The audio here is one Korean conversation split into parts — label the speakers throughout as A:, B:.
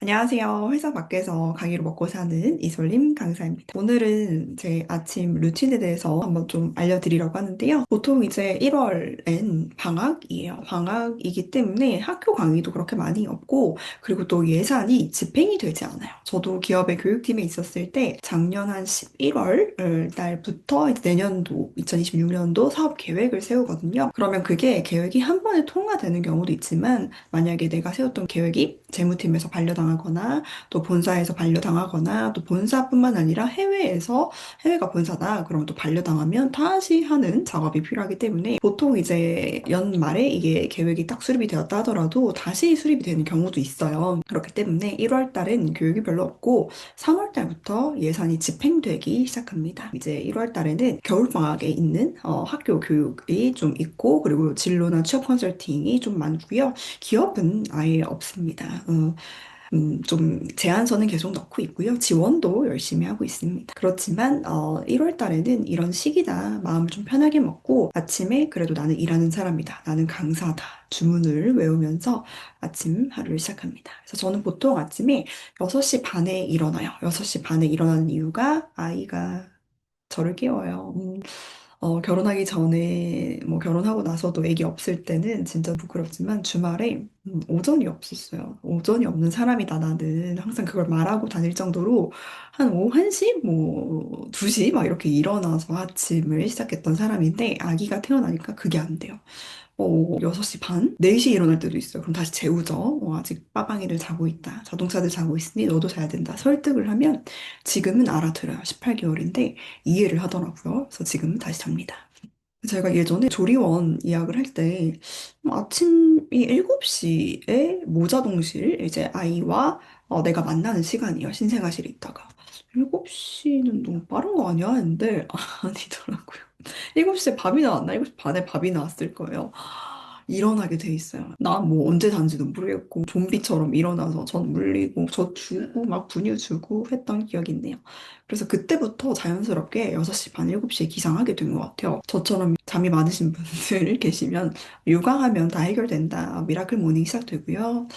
A: 안녕하세요. 회사 밖에서 강의로 먹고 사는 이솔림 강사입니다. 오늘은 제 아침 루틴에 대해서 한번 좀 알려드리려고 하는데요. 보통 이제 1월엔 방학이에요. 방학이기 때문에 학교 강의도 그렇게 많이 없고, 그리고 또 예산이 집행이 되지 않아요. 저도 기업의 교육팀에 있었을 때 작년 한 11월 달부터 이제 내년도, 2026년도 사업 계획을 세우거든요. 그러면 그게 계획이 한 번에 통과되는 경우도 있지만, 만약에 내가 세웠던 계획이 재무팀에서 반려당하거나 또 본사에서 반려당하거나 또 본사뿐만 아니라 해외가 본사다. 그럼 또 반려당하면 다시 하는 작업이 필요하기 때문에 보통 이제 연말에 이게 계획이 딱 수립이 되었다 하더라도 다시 수립이 되는 경우도 있어요. 그렇기 때문에 1월 달엔 교육이 별로 없고 3월 달부터 예산이 집행되기 시작합니다. 이제 1월 달에는 겨울방학에 있는 학교 교육이 좀 있고 그리고 진로나 취업 컨설팅이 좀 많고요. 기업은 아예 없습니다. 좀 제한서는 계속 넣고 있고요. 지원도 열심히 하고 있습니다. 그렇지만 1월 달에는 이런 시기다. 마음을 좀 편하게 먹고 아침에 그래도 나는 일하는 사람이다. 나는 강사다. 주문을 외우면서 아침 하루를 시작합니다. 그래서 저는 보통 아침에 6시 반에 일어나요. 6시 반에 일어나는 이유가 아이가 저를 깨워요. 결혼하기 전에, 뭐 결혼하고 나서도 애기 없을 때는 진짜 부끄럽지만 주말에 오전이 없었어요. 오전이 없는 사람이다, 나는. 항상 그걸 말하고 다닐 정도로 한 오후 1시, 뭐 2시 막 이렇게 일어나서 아침을 시작했던 사람인데 아기가 태어나니까 그게 안 돼요. 6시 반? 4시에 일어날 때도 있어요. 그럼 다시 재우죠. 아직 빠방이들 자고 있다. 자동차들 자고 있으니 너도 자야 된다. 설득을 하면 지금은 알아들어요. 18개월인데 이해를 하더라고요. 그래서 지금은 다시 잡니다. 제가 예전에 조리원 예약을 할 때 아침이 7시에 모자동실 이제 아이와 내가 만나는 시간이에요. 신생아실에 있다가. 7시는 너무 빠른 거 아니야? 했는데 아니더라고요. 7시에 밥이 나왔나? 7시 반에 밥이 나왔을 거예요. 일어나게 돼 있어요. 나 뭐 언제 잔지도 모르겠고 좀비처럼 일어나서 전 물리고 저 주고 막 분유 주고 했던 기억이 있네요. 그래서 그때부터 자연스럽게 6시 반, 7시에 기상하게 된 것 같아요. 저처럼 잠이 많으신 분들 계시면 육아하면 다 해결된다. 미라클 모닝 시작되고요.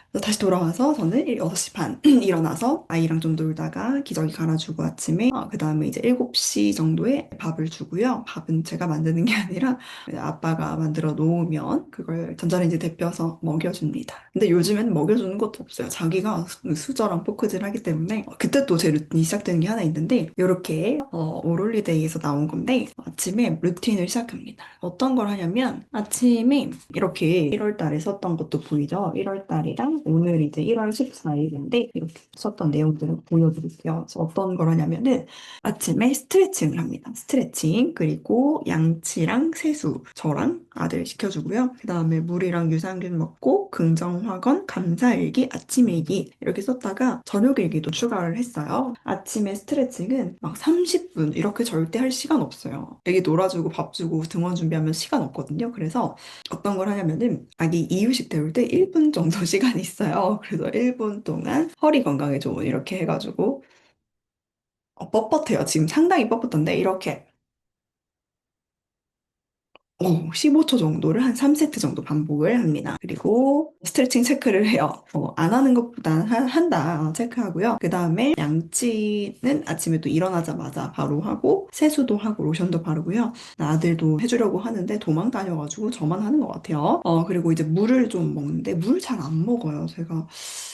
A: 그래서 다시 돌아와서 저는 6시 반 일어나서 아이랑 좀 놀다가 기저귀 갈아주고 아침에 그 다음에 이제 7시 정도에 밥을 주고요. 밥은 제가 만드는 게 아니라 아빠가 만들어 놓으면 그걸 전자레인지 데펴서 먹여줍니다. 근데 요즘에는 먹여주는 것도 없어요. 자기가 수저랑 포크질 하기 때문에 그때 또 제 루틴이 시작되는 게 하나 있는데 이렇게 오롤리데이에서 나온 건데 아침에 루틴을 시작합니다. 어떤 걸 하냐면 아침에 이렇게 1월 달에 썼던 것도 보이죠? 1월 달이랑 오늘 이제 1월 14일인데 이렇게 썼던 내용들을 보여드릴게요. 그래서 어떤 걸 하냐면은 아침에 스트레칭을 합니다. 스트레칭 그리고 양치랑 세수 저랑 아들 시켜주고요. 그 다음에 물이랑 유산균 먹고 긍정확언 감사일기 아침일기 이렇게 썼다가 저녁일기도 추가를 했어요. 아침에 스트레칭은 막 30분 이렇게 절대 할 시간 없어요. 애기 놀아주고 밥 주고 등원 준비하면 시간 없거든요. 그래서 어떤 걸 하냐면은 아기 이유식 때울 때 1분 정도 시간이 있어요. 그래서 1분 동안 허리 건강에 좋은 이렇게 해가지고 뻣뻣해요. 지금 상당히 뻣뻣한데 이렇게 15초 정도를 한 3세트 정도 반복을 합니다. 그리고 스트레칭 체크를 해요. 안 하는 것보다 한다 체크하고요. 그 다음에 양치는 아침에 또 일어나자마자 바로 하고 세수도 하고 로션도 바르고요. 아들도 해주려고 하는데 도망 다녀가지고 저만 하는 것 같아요. 그리고 이제 물을 좀 먹는데 물 잘 안 먹어요. 제가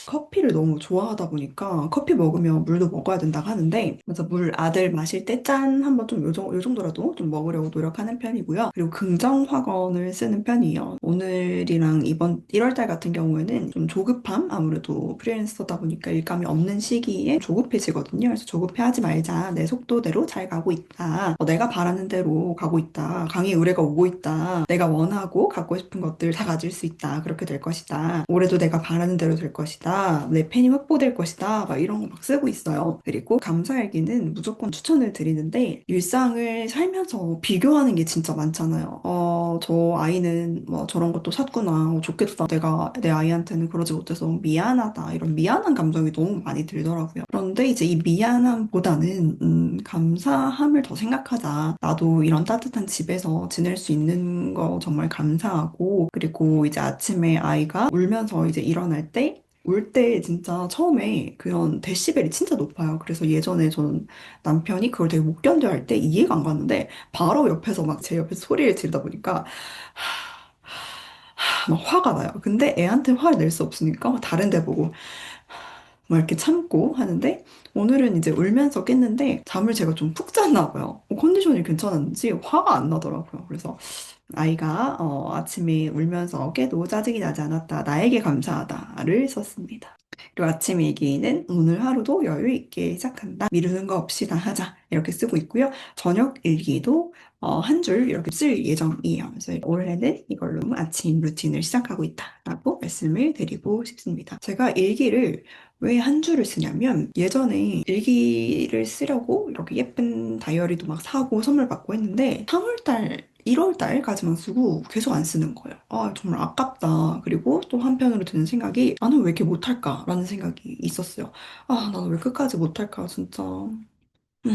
A: 커피를 너무 좋아하다 보니까 커피 먹으면 물도 먹어야 된다고 하는데 그래서 물 아들 마실 때 짠 한번 좀 요 정도라도 좀 먹으려고 노력하는 편이고요. 그리고 긍정 확언을 쓰는 편이에요. 오늘이랑 이번 1월달 같은 경우에는 좀 조급함 아무래도 프리랜서다 보니까 일감이 없는 시기에 조급해지거든요. 그래서 조급해하지 말자. 내 속도대로 잘 가고 있다. 내가 바라는 대로 가고 있다. 강의 의뢰가 오고 있다. 내가 원하고 갖고 싶은 것들 다 가질 수 있다. 그렇게 될 것이다. 올해도 내가 바라는 대로 될 것이다. 내 팬이 확보될 것이다. 막 이런 거 막 쓰고 있어요. 그리고 감사일기는 무조건 추천을 드리는데 일상을 살면서 비교하는 게 진짜 많잖아요. 저 아이는 뭐 저런 것도 샀구나. 좋겠다. 내가 내 아이한테는 그러지 못해서 미안하다. 이런 미안한 감정이 너무 많이 들더라고요. 그런데 이제 이 미안함보다는 감사함을 더 생각하자. 나도 이런 따뜻한 집에서 지낼 수 있는 거 정말 감사하고 그리고 이제 아침에 아이가 울면서 이제 일어날 때 울 때 진짜 처음에 그런 데시벨이 진짜 높아요. 그래서 예전에 저는 남편이 그걸 되게 못 견뎌 할 때 이해가 안 갔는데 바로 옆에서 막 제 옆에 소리를 지르다 보니까 막 화가 나요. 근데 애한테 화를 낼 수 없으니까 막 다른 데 보고 막 이렇게 참고 하는데 오늘은 이제 울면서 깼는데 잠을 제가 좀 푹 잤나 봐요. 컨디션이 괜찮았는지 화가 안 나더라고요. 그래서 아이가 아침에 울면서 깨도 짜증이 나지 않았다. 나에게 감사하다를 썼습니다. 그리고 아침 일기는 오늘 하루도 여유 있게 시작한다. 미루는 거 없이 다 하자. 이렇게 쓰고 있고요. 저녁 일기도 한 줄 이렇게 쓸 예정이에요. 그래서 올해는 이걸로 아침 루틴을 시작하고 있다라고 말씀을 드리고 싶습니다. 제가 일기를 왜 한 줄을 쓰냐면 예전에 일기를 쓰려고 이렇게 예쁜 다이어리도 막 사고 선물 받고 했는데 3월달 1월달까지만 쓰고 계속 안 쓰는 거예요. 아, 정말 아깝다. 그리고 또 한편으로 드는 생각이 나는 왜 이렇게 못할까라는 생각이 있었어요. 아, 나는 왜 끝까지 못할까, 진짜.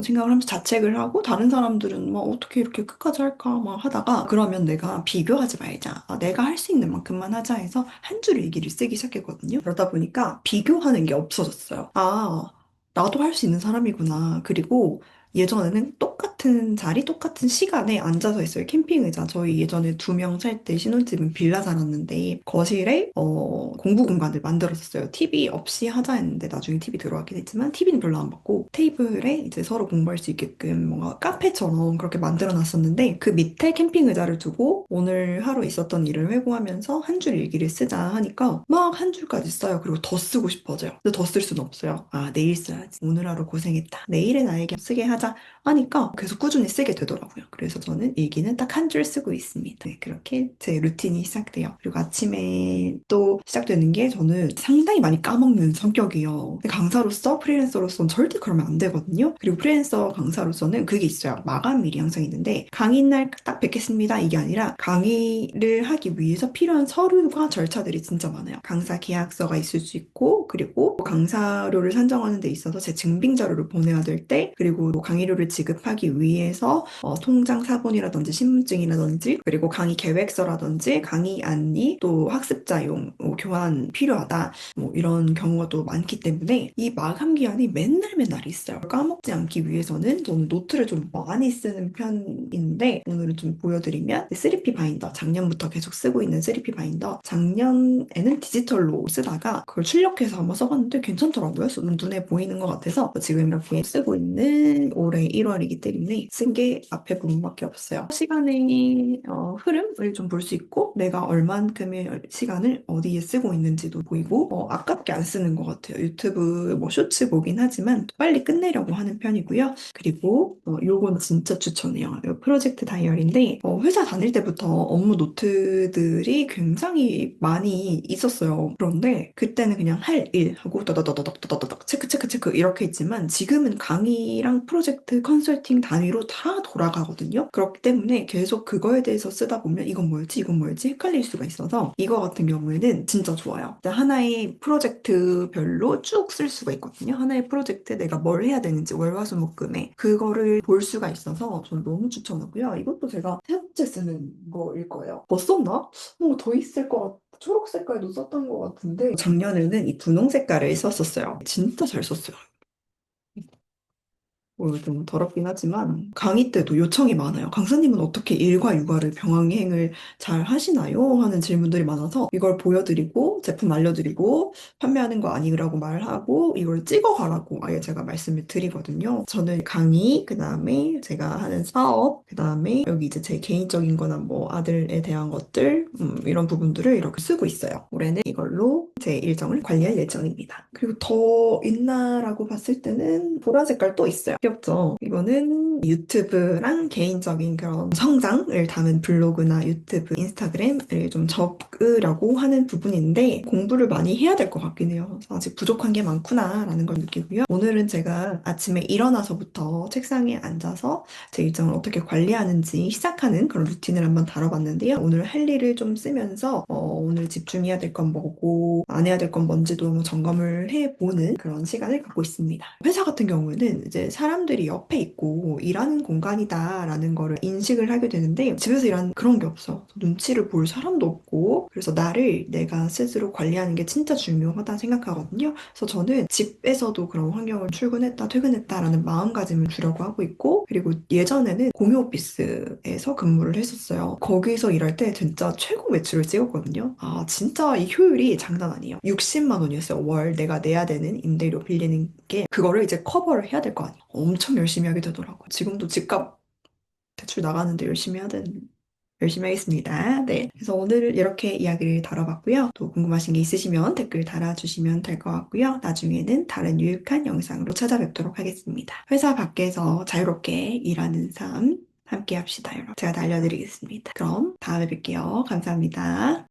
A: 생각을 하면서 자책을 하고 다른 사람들은 막 어떻게 이렇게 끝까지 할까 막 하다가 그러면 내가 비교하지 말자. 아, 내가 할 수 있는 만큼만 하자 해서 한 줄 일기를 쓰기 시작했거든요. 그러다 보니까 비교하는 게 없어졌어요. 아, 나도 할 수 있는 사람이구나. 그리고 예전에는 똑같은 자리, 똑같은 시간에 앉아서 있어요. 캠핑 의자. 저희 예전에 2명 살 때 신혼집은 빌라 살았는데 거실에 공부 공간을 만들었어요. TV 없이 하자 했는데 나중에 TV 들어가긴 했지만 TV는 별로 안 받고 테이블에 이제 서로 공부할 수 있게끔 뭔가 카페처럼 그렇게 만들어 놨었는데 그 밑에 캠핑 의자를 두고 오늘 하루 있었던 일을 회고하면서 한 줄 일기를 쓰자 하니까 막 한 줄까지 써요. 그리고 더 쓰고 싶어져요. 근데 더 쓸 수는 없어요. 아, 내일 써야지. 오늘 하루 고생했다. 내일은 나에게 쓰게 하자 하니까 계속 꾸준히 쓰게 되더라고요. 그래서 저는 일기는 딱 한 줄 쓰고 있습니다. 네, 그렇게 제 루틴이 시작돼요. 그리고 아침에 또 시작되는 게 저는 상당히 많이 까먹는 성격이에요. 근데 강사로서 프리랜서로서는 절대 그러면 안 되거든요. 그리고 프리랜서 강사로서는 그게 있어요. 마감일이 항상 있는데 강의날 딱 뵙겠습니다. 이게 아니라 강의를 하기 위해서 필요한 서류와 절차들이 진짜 많아요. 강사 계약서가 있을 수 있고 그리고 강사료를 산정하는 데 있어서 제 증빙 자료를 보내야 될 때 그리고 강의료를 지급하기 위해서 통장 사본이라든지 신분증이라든지 그리고 강의 계획서라든지 강의 안리 또 학습자용 교환 필요하다 뭐 이런 경우가 또 많기 때문에 이 마감 기한이 맨날 맨날 있어요. 까먹지 않기 위해서는 저는 노트를 좀 많이 쓰는 편인데 오늘은 좀 보여드리면 3P 바인더 작년부터 계속 쓰고 있는 3P 바인더 작년에는 디지털로 쓰다가 그걸 출력해서 한번 써봤는데 괜찮더라고요. 눈에 보이는 것 같아서 지금 이렇게 쓰고 있는 올해 1월이기 때문에 쓴 게 앞에 부분밖에 없어요. 시간의 흐름을 좀 볼 수 있고 내가 얼만큼의 시간을 어디에 쓰고 있는지도 보이고 아깝게 안 쓰는 것 같아요. 유튜브 뭐 쇼츠 보긴 하지만 빨리 끝내려고 하는 편이고요. 그리고 요건 진짜 추천해요. 요 프로젝트 다이어리인데 회사 다닐 때부터 업무 노트들이 굉장히 많이 있었어요. 그런데 그때는 그냥 할 일 하고 더더더더더더더더 체크 체크 체크 이렇게 했지만 지금은 강의랑 프로젝트 컨설팅 단위로 다 돌아가거든요. 그렇기 때문에 계속 그거에 대해서 쓰다 보면 이건 뭐였지 이건 뭐였지 헷갈릴 수가 있어서 이거 같은 경우에는 진짜 좋아요. 하나의 프로젝트별로 쭉 쓸 수가 있거든요. 하나의 프로젝트 내가 뭘 해야 되는지 월화수목금에 그거를 볼 수가 있어서 저는 너무 추천하고요. 이것도 제가 세 번째 쓰는 거일 거예요. 더 썼나? 더 있을 것 같아. 초록 색깔도 썼던 것 같은데 작년에는 이 분홍 색깔을 썼었어요. 진짜 잘 썼어요. 좀 더럽긴 하지만 강의 때도 요청이 많아요. 강사님은 어떻게 일과 육아를 병행을 잘 하시나요? 하는 질문들이 많아서 이걸 보여드리고 제품 알려드리고 판매하는 거 아니라고 말하고 이걸 찍어가라고 아예 제가 말씀을 드리거든요. 저는 강의, 그 다음에 제가 하는 사업, 그 다음에 여기 이제 제 개인적인 거나 뭐 아들에 대한 것들 이런 부분들을 이렇게 쓰고 있어요. 올해는 이걸로 제 일정을 관리할 예정입니다. 그리고 더 있나라고 봤을 때는 보라 색깔 또 있어요. 귀엽죠? 이거는 유튜브랑 개인적인 그런 성장을 담은 블로그나 유튜브, 인스타그램을 좀 적으려고 하는 부분인데 공부를 많이 해야 될 것 같긴 해요. 아직 부족한 게 많구나라는 걸 느끼고요. 오늘은 제가 아침에 일어나서부터 책상에 앉아서 제 일정을 어떻게 관리하는지 시작하는 그런 루틴을 한번 다뤄봤는데요. 오늘 할 일을 좀 쓰면서 오늘 집중해야 될 건 뭐고 안 해야 될 건 뭔지도 한번 점검을 해보는 그런 시간을 갖고 있습니다. 회사 같은 경우에는 이제 사람들이 옆에 있고 일하는 공간이다라는 거를 인식을 하게 되는데 집에서 일하는 그런 게 없어. 눈치를 볼 사람도 없고 그래서 나를 내가 스스로 관리하는 게 진짜 중요하다 생각하거든요. 그래서 저는 집에서도 그런 환경을 출근했다 퇴근했다라는 마음가짐을 주려고 하고 있고 그리고 예전에는 공유 오피스에서 근무를 했었어요. 거기서 일할 때 진짜 최고 매출을 찍었거든요. 아 진짜 이 효율이 장난 아니에요. 60만 원이었어요. 월 내가 내야 되는 임대료 빌리는 게 그거를 이제 커버를 해야 될 거 아니에요. 엄청 열심히 하게 되더라고요. 지금도 집값 대출 나가는데 열심히 하겠습니다. 네. 그래서 오늘 이렇게 이야기를 다뤄봤고요. 또 궁금하신 게 있으시면 댓글 달아주시면 될 것 같고요. 나중에는 다른 유익한 영상으로 찾아뵙도록 하겠습니다. 회사 밖에서 자유롭게 일하는 삶 함께 합시다, 여러분. 제가 다 알려드리겠습니다. 그럼 다음에 뵐게요. 감사합니다.